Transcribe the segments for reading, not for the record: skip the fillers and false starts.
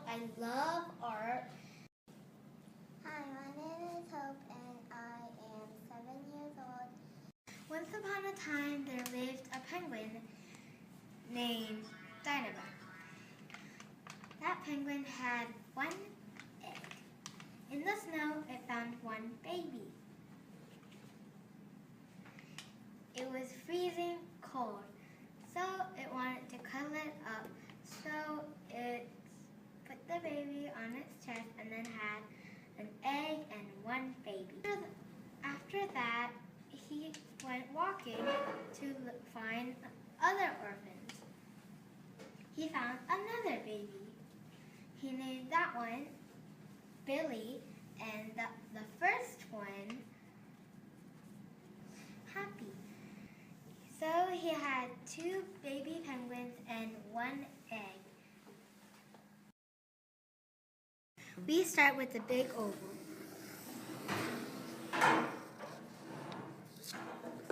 I love art. Hi, my name is Hope and I am 7 years old. Once upon a time, there lived a penguin named Dynamite. That penguin had one egg. In the snow, it found one baby. It was freezing cold, so it wanted to cuddle it up. So it put the baby on its chest and then had an egg and one baby. After that, he went walking to find other orphans. He found another baby. He named that one Billy, and the first one Happy. So he had 2 baby penguins and 1 egg. We start with the big oval.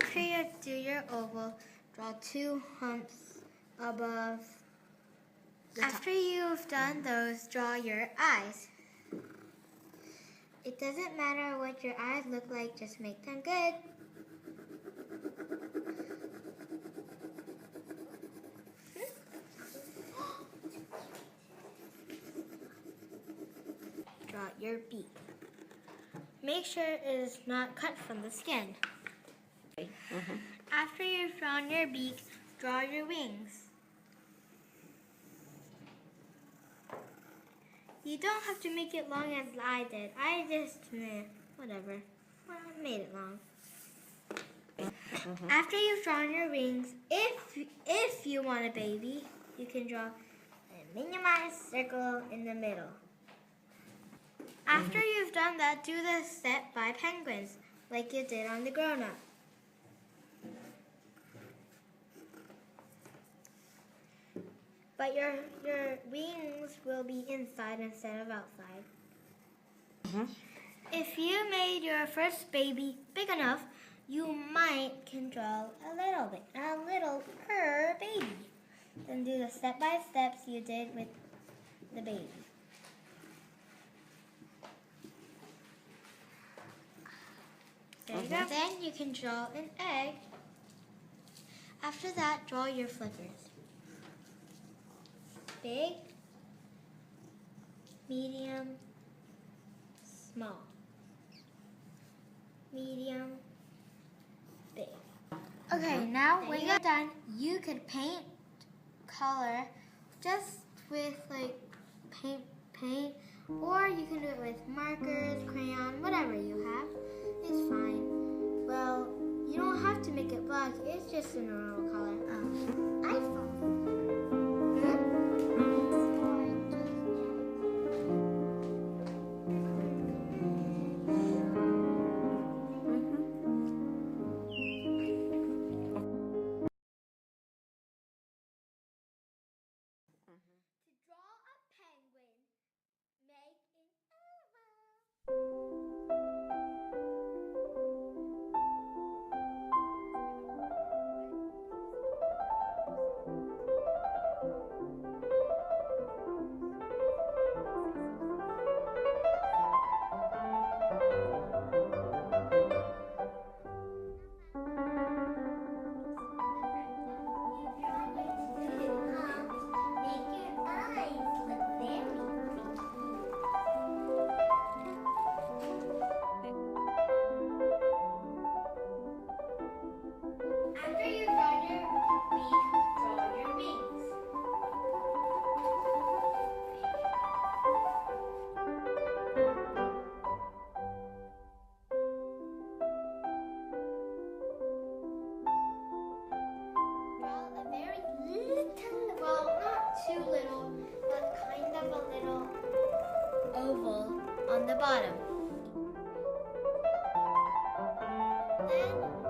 After you do your oval, draw 2 humps above. After you've done those, draw your eyes. It doesn't matter what your eyes look like, just make them good. Draw your beak. Make sure it is not cut from the skin. After you've drawn your beak, draw your wings. You don't have to make it long as I did. I just, whatever. Well, I made it long. After you've drawn your wings, if you want a baby, you can draw a minimized circle in the middle. After you've done that, do the step by penguins, like you did on the grown-up. But your wings will be inside instead of outside. If you made your first baby big enough, you can draw a little per baby. Then do the step-by-steps you did with the baby. There you go. Then you can draw an egg. After that, draw your flippers. Big, medium, small. Medium, big. Okay, now when you're done, you could paint color just with like paint, or you can do it with markers, crayon, whatever you have. It's fine. Well, you don't have to make it black. It's just a normal color. iPhone. Oval on the bottom. Then